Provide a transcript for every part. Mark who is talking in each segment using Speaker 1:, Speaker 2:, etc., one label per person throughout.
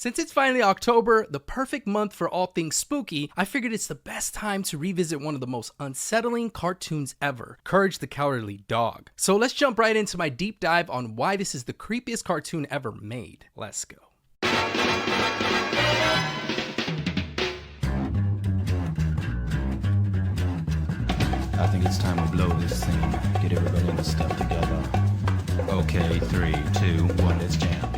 Speaker 1: Since it's finally October, the perfect month for all things spooky, I figured it's the best time to revisit one of the most unsettling cartoons ever, Courage the Cowardly Dog. So let's jump right into my deep dive on why this is the creepiest cartoon ever made. Let's go.
Speaker 2: I think it's time to blow this thing. Get everybody in the stuff together. Okay, 3, 2, 1, let's jam.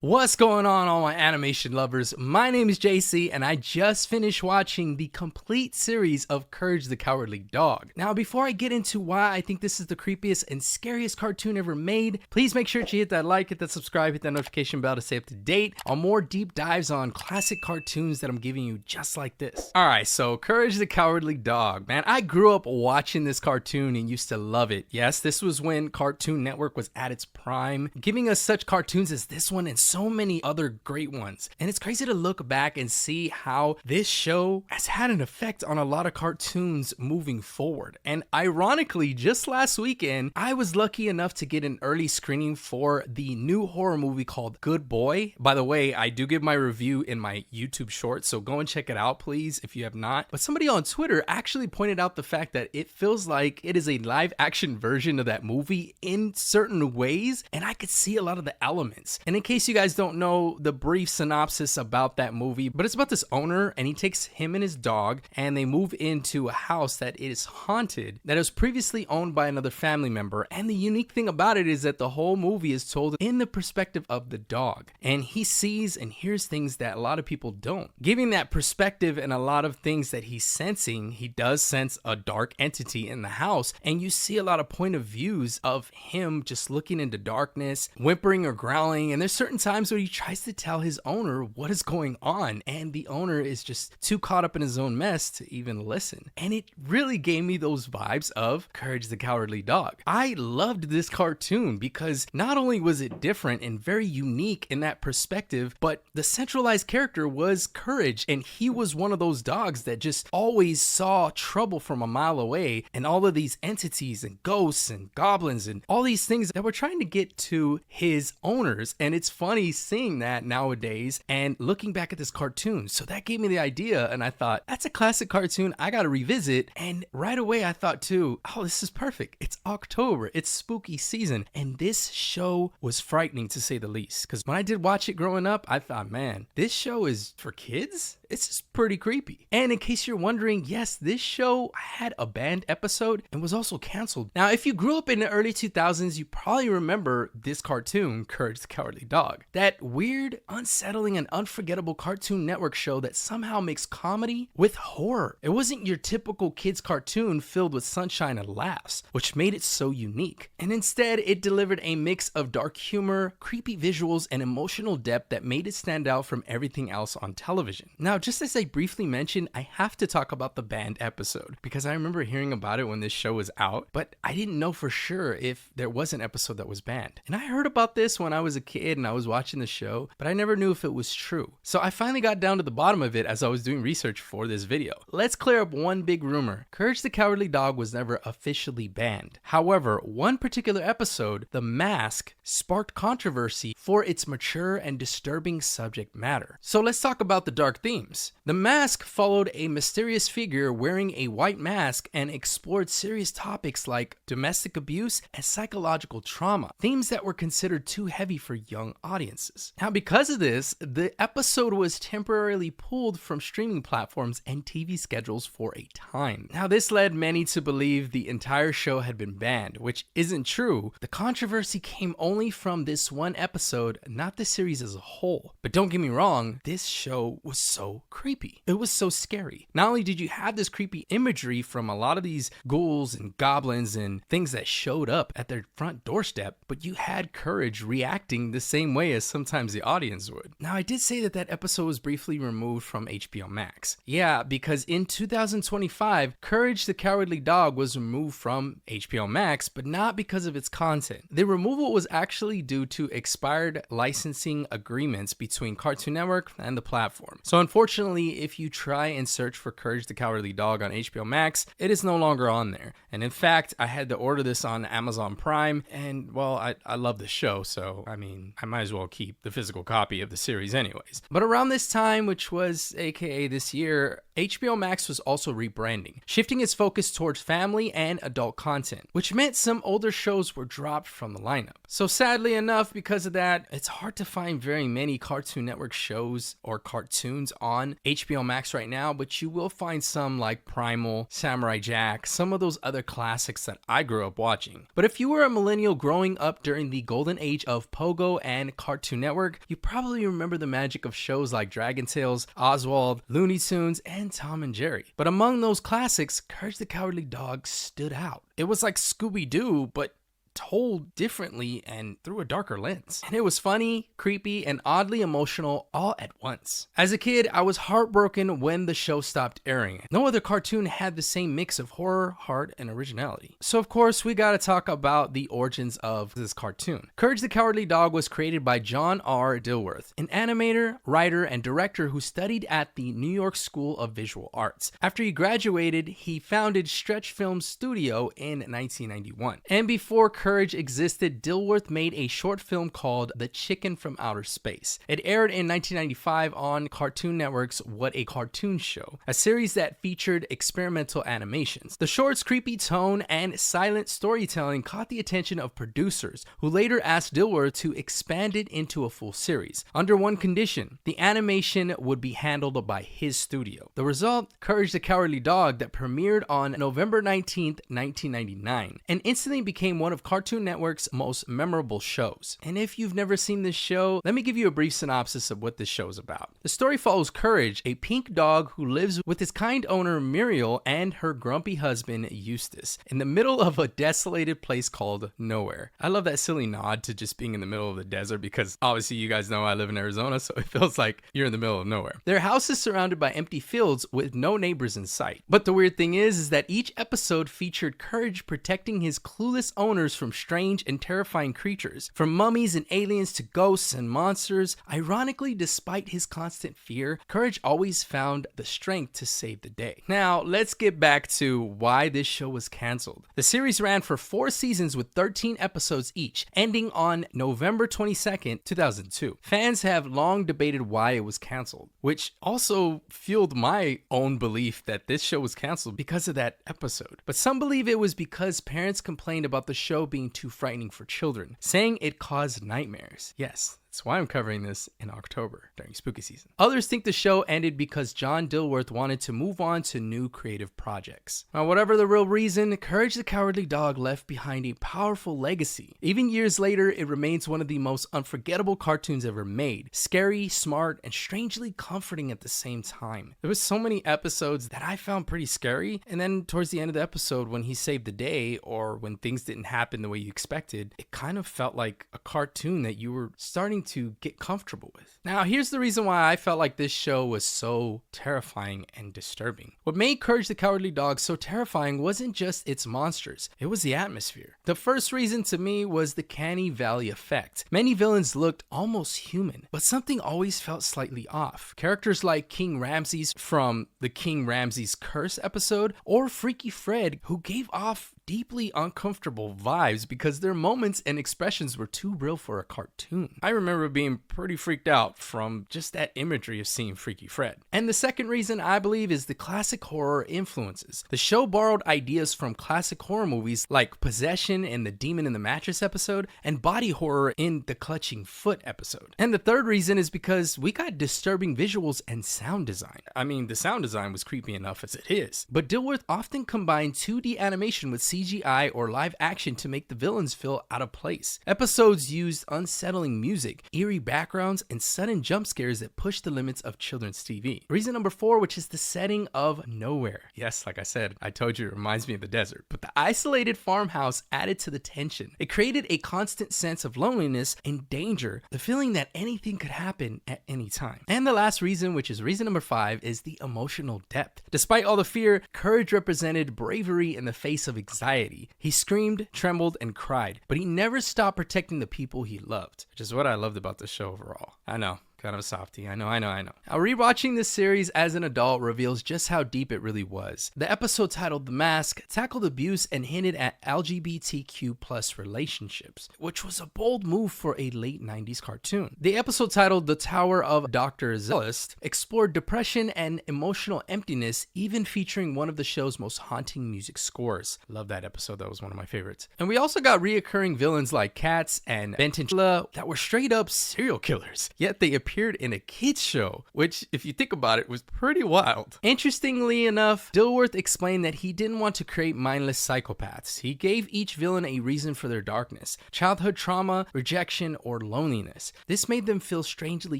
Speaker 1: What's going on, all my animation lovers? My name is Jacey, and I just finished watching the complete series of Courage the Cowardly Dog. Now, before I get into why I think this is the creepiest and scariest cartoon ever made, please make sure to hit that like, hit that subscribe, hit that notification bell to stay up to date on more deep dives on classic cartoons that I'm giving you just like this. Alright, so Courage the Cowardly Dog. Man, I grew up watching this cartoon and used to love it. Yes, this was when Cartoon Network was at its prime, giving us such cartoons as this one and so many other great ones. And it's crazy to look back and see how this show has had an effect on a lot of cartoons moving forward. And ironically, just last weekend, I was lucky enough to get an early screening for the new horror movie called Good Boy. By the way, I do give my review in my YouTube short, so go and check it out, please, if you have not. But somebody on Twitter actually pointed out the fact that it feels like it is a live action version of that movie in certain ways, and I could see a lot of the elements. And in case you guys don't know the brief synopsis about that movie, but it's about this owner, and he takes him and his dog and they move into a house that is haunted, that was previously owned by another family member. And the unique thing about it is that the whole movie is told in the perspective of the dog, and he sees and hears things that a lot of people don't. Giving that perspective and a lot of things that he's sensing, he does sense a dark entity in the house, and you see a lot of point of views of him just looking into darkness, whimpering or growling. And there's certain times where he tries to tell his owner what is going on, and the owner is just too caught up in his own mess to even listen. And it really gave me those vibes of Courage the Cowardly Dog. I loved this cartoon because not only was it different and very unique in that perspective, but the centralized character was Courage, and he was one of those dogs that just always saw trouble from a mile away, and all of these entities and ghosts and goblins and all these things that were trying to get to his owners. And it's funny seeing that nowadays and looking back at this cartoon. So that gave me the idea, and I thought, that's a classic cartoon I gotta revisit. And right away I thought too, oh, this is perfect. It's October, it's spooky season, and this show was frightening to say the least. Because when I did watch it growing up, I thought, man, this show is for kids? It's just pretty creepy. And in case you're wondering, yes, this show had a banned episode and was also canceled. Now, if you grew up in the early 2000s, you probably remember this cartoon, Courage the Cowardly Dog. That weird, unsettling, and unforgettable Cartoon Network show that somehow mixed comedy with horror. It wasn't your typical kids cartoon filled with sunshine and laughs, which made it so unique. And instead, it delivered a mix of dark humor, creepy visuals, and emotional depth that made it stand out from everything else on television. Now, just as I briefly mentioned, I have to talk about the banned episode because I remember hearing about it when this show was out, but I didn't know for sure if there was an episode that was banned. And I heard about this when I was a kid and I was watching the show, but I never knew if it was true. So I finally got down to the bottom of it as I was doing research for this video. Let's clear up one big rumor. Courage the Cowardly Dog was never officially banned. However, one particular episode, The Mask, sparked controversy for its mature and disturbing subject matter. So let's talk about the dark themes. The Mask followed a mysterious figure wearing a white mask and explored serious topics like domestic abuse and psychological trauma, themes that were considered too heavy for young audiences. Now, because of this, the episode was temporarily pulled from streaming platforms and TV schedules for a time. Now, this led many to believe the entire show had been banned, which isn't true. The controversy came only from this one episode, not the series as a whole. But don't get me wrong, this show was so creepy. It was so scary. Not only did you have this creepy imagery from a lot of these ghouls and goblins and things that showed up at their front doorstep, but you had Courage reacting the same way as sometimes the audience would. Now, I did say that that episode was briefly removed from HBO Max. Yeah, because in 2025, Courage the Cowardly Dog was removed from HBO Max, but not because of its content. The removal was actually due to expired licensing agreements between Cartoon Network and the platform. So unfortunately, Unfortunately, if you try and search for Courage the Cowardly Dog on HBO Max, it is no longer on there. And in fact, I had to order this on Amazon Prime, and well, I love the show, so I mean, I might as well keep the physical copy of the series anyways. But around this time, which was aka this year, HBO Max was also rebranding, shifting its focus towards family and adult content, which meant some older shows were dropped from the lineup. So sadly enough, because of that, it's hard to find very many Cartoon Network shows or cartoons on HBO Max right now, but you will find some like Primal, Samurai Jack, some of those other classics that I grew up watching. But if you were a millennial growing up during the golden age of Pogo and Cartoon Network, you probably remember the magic of shows like Dragon Tales, Oswald, Looney Tunes, and Tom and Jerry. But among those classics, Courage the Cowardly Dog stood out. It was like Scooby-Doo, but told differently and through a darker lens. And it was funny, creepy, and oddly emotional all at once. As a kid, I was heartbroken when the show stopped airing. No other cartoon had the same mix of horror, heart, and originality. So of course, we gotta talk about the origins of this cartoon. Courage the Cowardly Dog was created by John R. Dilworth, an animator, writer, and director who studied at the New York School of Visual Arts. After he graduated, he founded Stretch Film Studio in 1991. And before Courage existed, Dilworth made a short film called The Chicken from Outer Space. It aired in 1995 on Cartoon Network's What a Cartoon Show, a series that featured experimental animations. The short's creepy tone and silent storytelling caught the attention of producers, who later asked Dilworth to expand it into a full series, under one condition: the animation would be handled by his studio. The result, Courage the Cowardly Dog, that premiered on November 19th, 1999, and instantly became one of Cartoon Network's most memorable shows. And if you've never seen this show, let me give you a brief synopsis of what this show is about. The story follows Courage, a pink dog who lives with his kind owner Muriel and her grumpy husband Eustace, in the middle of a desolated place called Nowhere. I love that silly nod to just being in the middle of the desert, because obviously you guys know I live in Arizona, so it feels like you're in the middle of nowhere. Their house is surrounded by empty fields with no neighbors in sight. But the weird thing is that each episode featured Courage protecting his clueless owners from strange and terrifying creatures, from mummies and aliens to ghosts and monsters. Ironically, despite his constant fear, Courage always found the strength to save the day. Now, let's get back to why this show was canceled. The series ran for 4 seasons with 13 episodes each, ending on November 22nd, 2002. Fans have long debated why it was canceled, which also fueled my own belief that this show was canceled because of that episode. But some believe it was because parents complained about the show being too frightening for children, saying it caused nightmares. Yes, that's why I'm covering this in October during spooky season. Others think the show ended because John Dilworth wanted to move on to new creative projects. Now, whatever the real reason, Courage the Cowardly Dog left behind a powerful legacy. Even years later, it remains one of the most unforgettable cartoons ever made. Scary, smart, and strangely comforting at the same time. There was so many episodes that I found pretty scary, and then towards the end of the episode, when he saved the day, or when things didn't happen the way you expected, it kind of felt like a cartoon that you were starting to get comfortable with. Now, here's the reason why I felt like this show was so terrifying and disturbing. What made Courage the Cowardly Dog so terrifying wasn't just its monsters, it was the atmosphere. The first reason to me was the Canny Valley effect. Many villains looked almost human, but something always felt slightly off. Characters like King Ramses from the King Ramses Curse episode, or Freaky Fred, who gave off deeply uncomfortable vibes because their moments and expressions were too real for a cartoon. I remember being pretty freaked out from just that imagery of seeing Freaky Fred. And the second reason, I believe, is the classic horror influences. The show borrowed ideas from classic horror movies like Possession in the Demon in the Mattress episode, and body horror in the Clutching Foot episode. And the third reason is because we got disturbing visuals and sound design. I mean, the sound design was creepy enough as it is, but Dilworth often combined 2D animation with CGI or live action to make the villains feel out of place. Episodes used unsettling music, eerie backgrounds, and sudden jump scares that push the limits of children's TV. Reason number 4, which is the setting of Nowhere. Yes, like I said, I told you it reminds me of the desert, but the isolated farmhouse added to the tension. It created a constant sense of loneliness and danger, the feeling that anything could happen at any time. And the last reason, which is reason number 5, is the emotional depth. Despite all the fear, Courage represented bravery in the face of anxiety. He screamed, trembled, and cried, but he never stopped protecting the people he loved, which is what I loved about the show overall. I know, Kind of a softie. I know. Now, rewatching this series as an adult reveals just how deep it really was. The episode titled The Mask tackled abuse and hinted at LGBTQ plus relationships, which was a bold move for a late 90s cartoon. The episode titled The Tower of Dr. Zellist explored depression and emotional emptiness, even featuring one of the show's most haunting music scores. Love that episode. That was one of my favorites. And we also got reoccurring villains like Katz and Benton that were straight up serial killers, yet they appeared in a kids show, which, if you think about it, was pretty wild. Interestingly enough, Dilworth explained that he didn't want to create mindless psychopaths. He gave each villain a reason for their darkness: childhood trauma, rejection, or loneliness. This made them feel strangely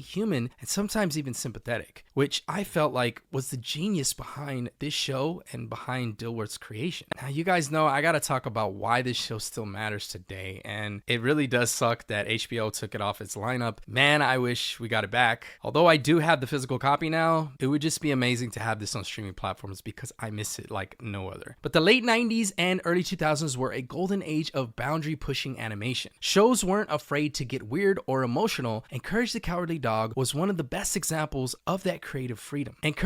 Speaker 1: human and sometimes even sympathetic, which I felt like was the genius behind this show and behind Dilworth's creation. Now, you guys know I gotta talk about why this show still matters today, and it really does suck that HBO took it off its lineup. Man, I wish we got it back. Although I do have the physical copy now, it would just be amazing to have this on streaming platforms because I miss it like no other. But the late 90s and early 2000s were a golden age of boundary pushing animation. Shows weren't afraid to get weird or emotional, and Courage the Cowardly Dog was one of the best examples of that creative freedom. It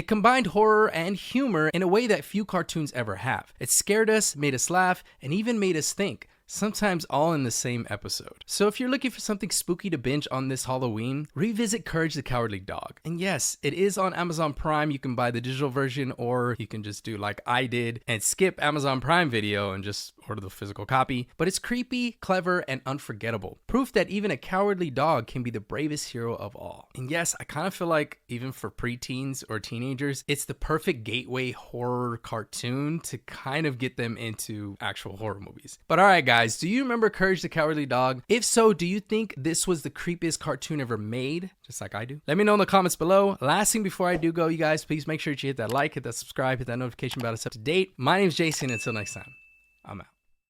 Speaker 1: combined horror and humor in a way that few cartoons ever have. It scared us, made us laugh, and even made us think, sometimes all in the same episode. So if you're looking for something spooky to binge on this Halloween, revisit Courage the Cowardly Dog. And yes, it is on Amazon Prime. You can buy the digital version, or you can just do like I did and skip Amazon Prime Video and just order the physical copy. But it's creepy, clever, and unforgettable. Proof that even a cowardly dog can be the bravest hero of all. And yes, I kind of feel like even for preteens or teenagers, it's the perfect gateway horror cartoon to kind of get them into actual horror movies. But alright guys, do you remember Courage the Cowardly Dog? If so, do you think this was the creepiest cartoon ever made? Just like I do? Let me know in the comments below. Last thing before I do go, you guys, please make sure that you hit that like, hit that subscribe, hit that notification bell to stay up to date. My name is Jacey, and until next time.